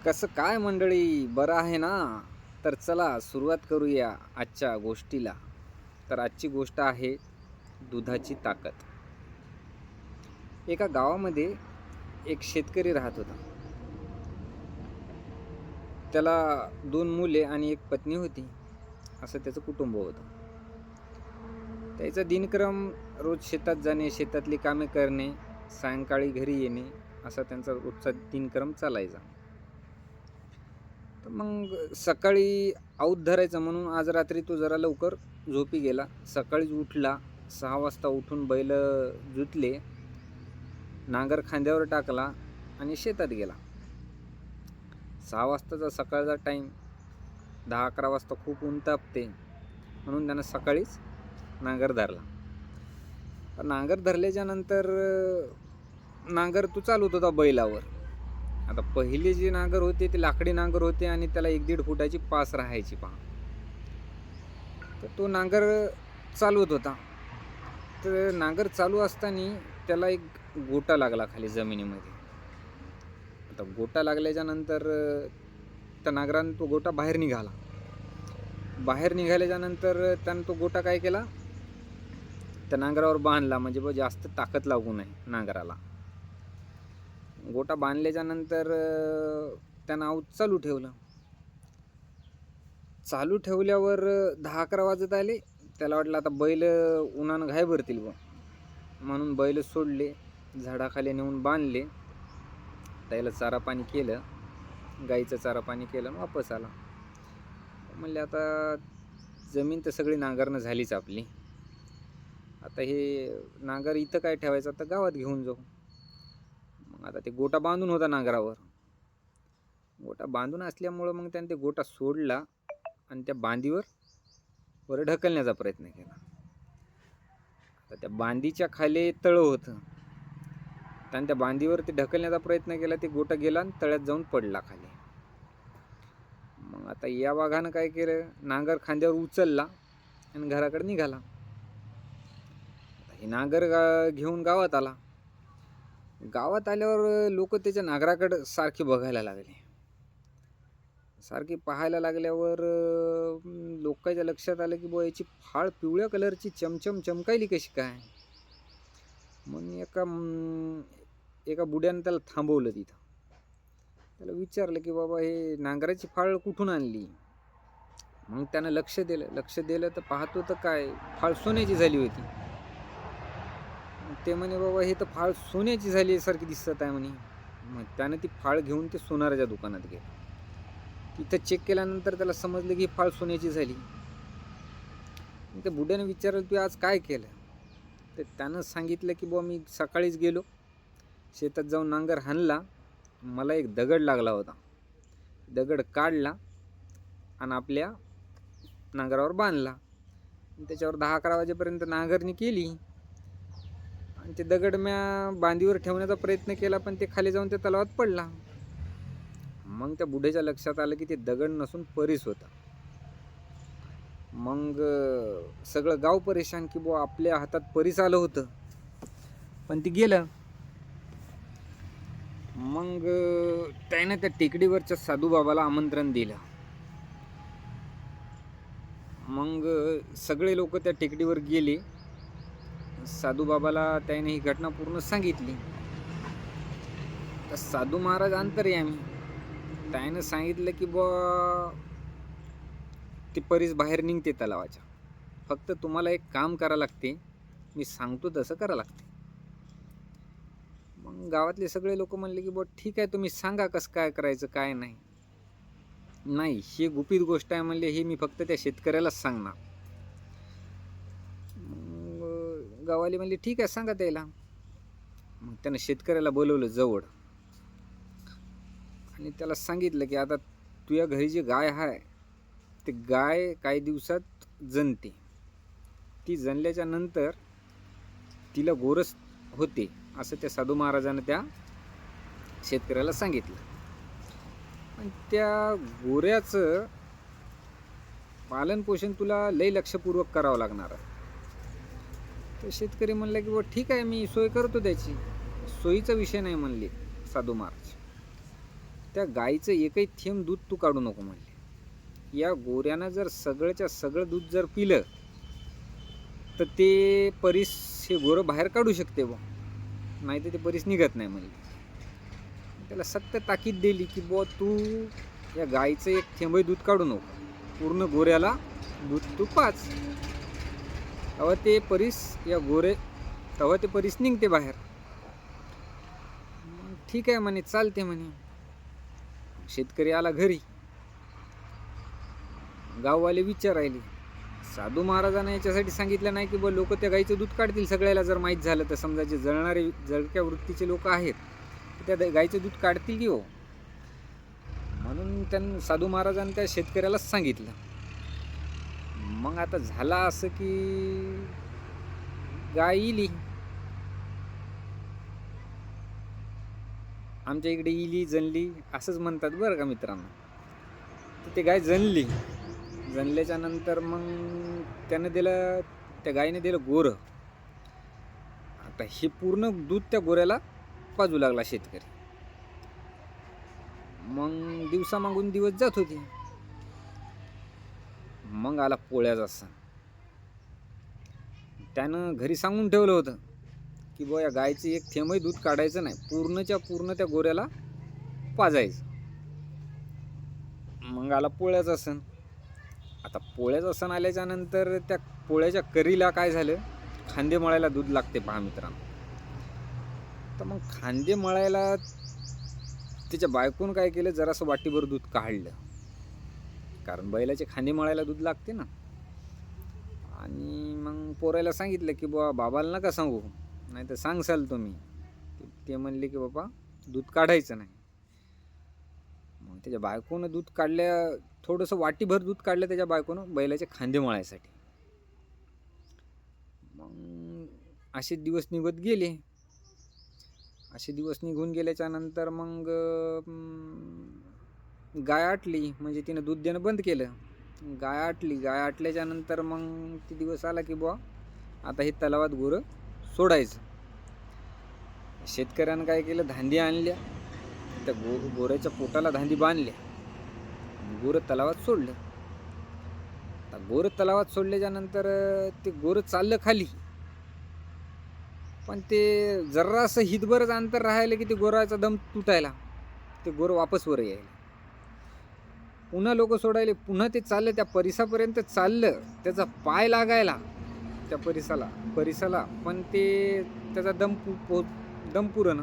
कसं काय मंडळी, बरं आहे ना? तर चला सुरुवात करूया आजच्या गोष्टीला. तर आजची गोष्ट आहे दुधाची ताकद. एका गावामध्ये एक शेतकरी राहत होता. त्याला 2 मुले आणि एक पत्नी होती. असं त्याचं कुटुंब होतं. त्याचा दिनक्रम रोज शेतात जाणे, शेतातली कामे करणे, सायंकाळी घरी येणे, असा त्यांचा रोजचा दिनक्रम चालायचा. तर मग सकाळी औत धरायचं म्हणून आज रात्री तो जरा लवकर झोपी गेला. सकाळीच उठला. 6 वाजता उठून बैल जुतले, नांगर खांद्यावर टाकला आणि शेतात गेला. 6 वाजताचा सकाळचा टाईम, 10-11 वाजता खूप ऊन तापते, म्हणून त्यानं सकाळीच नांगर धरला. तर नांगर धरल्याच्या नंतर नांगर तो चालवत होता बैलावर. आता पहिले जे नांगर होते ते लाकडी नांगर होते आणि त्याला 1-1.5 फुटाची पास राहायची पहा. तर तो नांगर चालवत होता. तर नांगर चालू असताना त्याला एक गोटा लागला खाली जमिनीमध्ये. आता गोटा लागल्याच्या नंतर त्या नांगराने तो गोटा बाहेर निघाला. बाहेर निघाल्याच्या नंतर त्यानं तो गोटा काय केला, त्या नांगरावर बांधला, म्हणजे जास्त ताकद लागू नये नांगराला. गोटा बांधल्याच्या नंतर त्यानं आऊत चालू ठेवलं. चालू ठेवल्यावर 10-11 वाजत आले. त्याला वाटलं आता बैल उन्हानं घाय भरतील बा, म्हणून बैल सोडले, झाडाखाली नेऊन बांधले. त्याला चारा पाणी केलं, गाईचं चारा पाणी केलं आणि वापस आला. म्हणले आता जमीन तर सगळी नांगरणं झालीच आपली. आता हे नांगर इथं काय ठेवायचं, आता गावात घेऊन जाऊ. मग आता ते गोटा बांधून होता नांगरावर. गोटा बांधून असल्यामुळं मग त्याने ते गोटा सोडला आणि त्या बांधीवर वर ढकलण्याचा प्रयत्न केला. आता त्या बांधीच्या खाली तळं होतं. त्याने त्या बांधीवर ते ढकलण्याचा प्रयत्न केला. ते गोटा गेला आणि तळ्यात जाऊन पडला खाली. मग आता या वाघानं काय केलं, नांगर खांद्यावर उचलला आणि घराकडे निघाला. हे नांगर घेऊन गावात आला. गावात आल्यावर लोक त्याच्या नांगराकडे सारखे बघायला लागले. सारखे पाहायला लागल्यावर लोकांच्या लक्षात आलं की बुवा याची फाळ पिवळ्या कलरची चमचम चमकायली कशी काय. म्हणून एका बुड्यानं त्याला थांबवलं तिथं. त्याला विचारलं की बाबा हे नांगराची फाळ कुठून आणली. मग त्यानं लक्ष दिलं तर पाहतो तर काय, फाळ सोन्याची झाली होती. ते म्हणे बाबा हे तर फाळ सोन्याची झाली सारखी दिसत आहे म्हणे. मग त्यानं ती फाळ घेऊन ते सोनाराच्या दुकानात गेलं. तिथं चेक केल्यानंतर त्याला समजलं की फाळ सोन्याची झाली. त्या बुड्याने विचारलं तू आज काय केलं. तर त्यानं सांगितलं की बुवा मी सकाळीच गेलो, शेतात जाऊन नांगर हाणला, मला एक दगड लागला होता. दगड काढला आणि आपल्या नांगरावर बांधला. त्याच्यावर 10-11 वाजेपर्यंत नांगरणी केली आणि ते दगड म्या बांधीवर ठेवण्याचा प्रयत्न केला, पण ते खाली जाऊन त्या तलावात पडला. मग त्या बुढ्याच्या लक्षात आलं की ते दगड नसून परीस होता. मग सगळं गाव परेशान की बुवा आपल्या हातात परीस आलं होतं, पण ते गेलं. मग त्यानं त्या टेकडीवरच्या साधूबाबाला आमंत्रण दिलं. मग सगळे लोक त्या टेकडीवर गेले. साधूबाबाला त्याने ही घटना पूर्ण सांगितली. तर साधू महाराज अंतर्यामी, त्यानं सांगितलं की बुवा ती परीस बाहेर निघते तलावाच्या, फक्त तुम्हाला एक काम करावं लागते, मी सांगतो तसं करावं लागते. मग गावातले सगळे लोक म्हणले की बुवा ठीक आहे, तुम्ही सांगा कसं काय करायचं काय नाही. नाही, ही गुपित गोष्ट आहे म्हणले, ही मी फक्त त्या शेतकऱ्यालाच सांगणार. मग गावाले म्हणले ठीक आहे, सांगा त्याला. मग त्यानं शेतकऱ्याला बोलवलं जवळ आणि त्याला सांगितलं की आता तुझ्या घरी जी गाय आहे ते गाय काही दिवसात जनते. ती जनल्याच्या नंतर तिला गोरस होते, असं त्या साधू महाराजानं त्या शेतकऱ्याला सांगितलं. आणि त्या गोऱ्याचं पालनपोषण तुला लई लक्षपूर्वक करावं लागणार आहे. तर शेतकरी म्हणला की बुवा ठीक आहे, मी सोय करतो त्याची, सोयीचा विषय नाही म्हणले साधू महाराज. त्या गाईचं एकही थेंब दूध तू काढू नको म्हणले. या गोऱ्यानं जर सगळंच्या सगळं दूध जर पिलं तर ते परीस हे गोरं बाहेर काढू शकते बुवा, नाही तर ते परीस निघत नाही म्हणले. त्याला सक्त ताकीद दिली की बुवा तू या गाईचं एक थेंबही दूध काढू नको, पूर्ण गोऱ्याला दूध तू पाच. तेव्हा ते परीस या गोरे तेव्हा ते परीस निघते बाहेर. ठीक आहे म्हणे, चालते म्हणे. शेतकरी आला घरी. गाववाले विचारायले, साधू महाराजांना याच्यासाठी सांगितलं नाही की बा लोक त्या गाईचं दूध काढतील. सगळ्याला जर माहीत झालं तर समजा जे जळक्या वृत्तीचे लोक आहेत त्या गाईचं दूध काढतील की हो. म्हणून त्यांनी साधू महाराजांनी त्या शेतकऱ्यालाच सांगितलं. मग आता झाला असं की गाय इली. आमच्या इकडे इली जनली असंच म्हणतात बरं का मित्रांनो. तर ते गाय जनली. जनल्याच्या नंतर मग त्यानं दिलं, त्या गायीने दिलं गोरं. आता हे पूर्ण दूध त्या गोऱ्याला पाजू लागला शेतकरी. मग दिवसामागून दिवस जात होते. मग आला पोळ्याचा सण. त्यानं घरी सांगून ठेवलं होतं की बुवा या गायचं एक थेंबही दूध काढायचं नाही, पूर्णच्या पूर्ण त्या गोऱ्याला पाजायचं. मग आला पोळ्याचा सण. आता पोळ्याचा सण आल्याच्या नंतर त्या पोळ्याच्या करीला काय झालं, खांदे मळायला दूध लागते पहा मित्रांनो. तर मग खांदे मळायला त्याच्या बायकोनं काय केलं, जरासं वाटीभर दूध काढलं. कारण बैलाचे खांदे मळायला दूध लागते ना. आणि मग पोरायला सांगितलं की बुवा बाबाला नका सांगू, नाही तर सांगसाल तुम्ही. ते म्हणले की बाबा दूध काढायचं नाही. मग त्याच्या बायकोनं दूध काढल्या, थोडंसं वाटीभर दूध काढलं त्याच्या बायकोनं बैलाचे खांदे मळायसाठी. मग असे दिवस निघत गेले. असे दिवस निघून गेल्याच्या नंतर मग गाय आटली, म्हणजे तिनं दूध देणं बंद केलं. गाय आटली. गाय आटल्याच्या नंतर मग ते दिवस आला की बुवा आता हे तलावात गोरं सोडायचं. शेतकऱ्यानं काय केलं, धांदी आणल्या. त्या गोऱ्याच्या पोटाला धांदी बांधल्या. गोरं तलावात सोडलं. आता गोरं तलावात सोडल्याच्या नंतर ते गोरं चाललं खाली. पण ते जरासं हितभरच अंतर राहायला की ते गोराचा दम तुटायला, ते गोरं वापस वर यायला. पुन्हा लोक सोडायले. पुन्हा ते चाललं, त्या परिसापर्यंत चाललं. त्याचा पाय लागायला त्या परिसाला, पण ते त्याचा दम पुरण.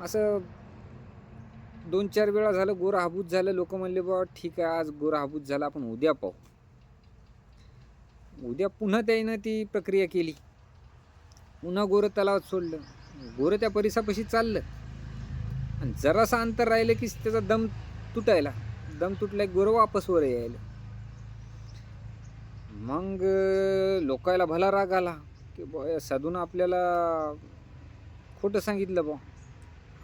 असं 2-4 वेळा झालं. गोरं हाबूत झालं. लोक म्हणले बाबा ठीक आहे, आज गोरं हाबूत झाला, आपण उद्या पाहू. उद्या पुन्हा त्यानं ती प्रक्रिया केली. पुन्हा गोरं तलावात सोडलं. गोरं त्या परिसापाशी चाललं आणि जरासं अंतर राहिलं की त्याचा दम तुटायला. दम तुटला की गोरं वापस वर यायला. मग लोकायला भला राग आला की बा साधूनं आपल्याला खोटं सांगितलं बा,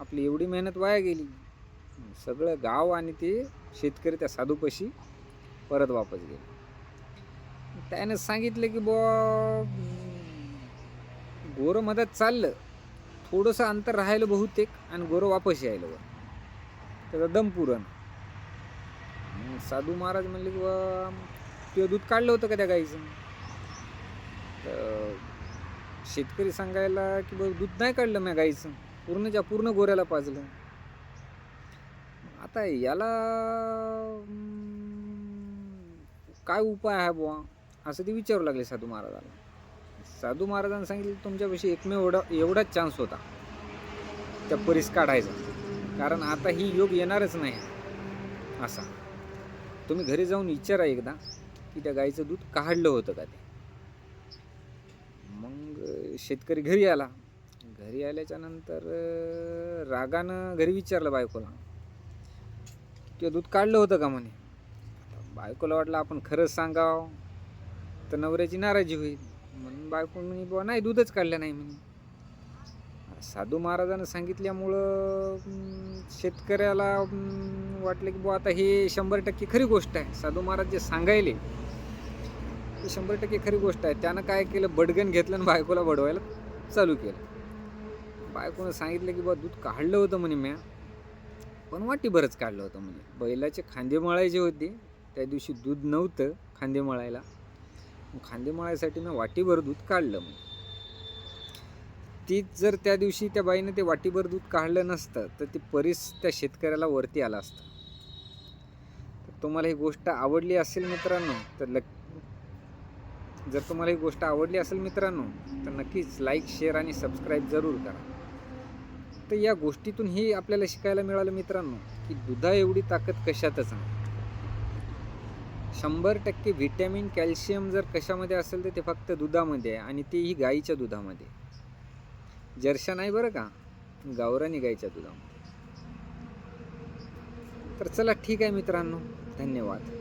आपली एवढी मेहनत वाया गेली. सगळं गाव आणि ते शेतकरी त्या साधूपाशी परत वापस गेले. त्यानं सांगितलं की बुवा गोरं मधात चाललं, थोडंसं अंतर राहिलं बहुतेक आणि गोरं वापस यायलं वर, त्याचा दम पुरण. साधू महाराज म्हणले की बा ते दूध काढलं होतं का त्या गाईचं. तर शेतकरी सांगायला की बा दूध नाही काढलं म्या गाईचं, पूर्णच्या पूर्ण गोऱ्याला पाजलं. आता याला काय उपाय आहे बुवा, असं ते विचारू लागले साधू महाराजाला. साधू महाराजांनी सांगितलं तुमच्यापाशी एकमेव एवढाच चान्स होता त्या परीस काढायचा, कारण आता ही योग येणारच नाही असा. तुम्ही घरी जाऊन विचारा एकदा की त्या गाईचं दूध काढलं होतं का ते. मग शेतकरी घरी आला. घरी आल्याच्या नंतर रागानं घरी विचारलं बायकोला, ते दूध काढलं होतं का म्हणे. बायकोला वाटलं आपण खरंच सांगावं तर नवऱ्याची नाराजी होईल, म्हणून बायको म्हणे बुवा नाही दूधच काढलं नाही म्हणे. साधू महाराजांना सांगितल्यामुळं शेतकऱ्याला वाटलं की बुवा आता हे 100% खरी गोष्ट आहे. साधू महाराज जे सांगायले ते 100% खरी गोष्ट आहे. त्यानं काय केलं, बडगण घेतलं आणि बायकोला बडवायला चालू केलं. बायकोनं सांगितलं की बुवा दूध काढलं होतं म्हणे म्या, पण वाटीभरच काढलं होतं. म्हणजे बैलाचे खांदे मळायचे होते, त्या दिवशी दूध नव्हतं खांदे मळायला. खांदे मळायसाठी मी वाटीभर दूध काढलं. म्हणजे तीच जर त्या दिवशी त्या बाईनं ते वाटीभर दूध काढलं नसतं तर ते परीस त्या शेतकऱ्याला वरती आला असतं. तर तुम्हाला ही गोष्ट आवडली असेल मित्रांनो, तर जर तुम्हाला ही गोष्ट आवडली असेल मित्रांनो, तर नक्कीच लाईक, शेअर आणि सबस्क्राईब जरूर करा. तर या गोष्टीतून ही आपल्याला शिकायला मिळालं मित्रांनो, की दुधा एवढी ताकद कशातच नाही. 100% व्हिटॅमिन, कॅल्शियम जर कशामध्ये असेल तर ते फक्त दुधामध्ये आहे, आणि तेही गाईच्या दुधामध्ये. जर्शा नाही बरं का, गावरानी गाईच्या दुधामध्ये. तर चला ठीक आहे मित्रांनो, धन्यवाद.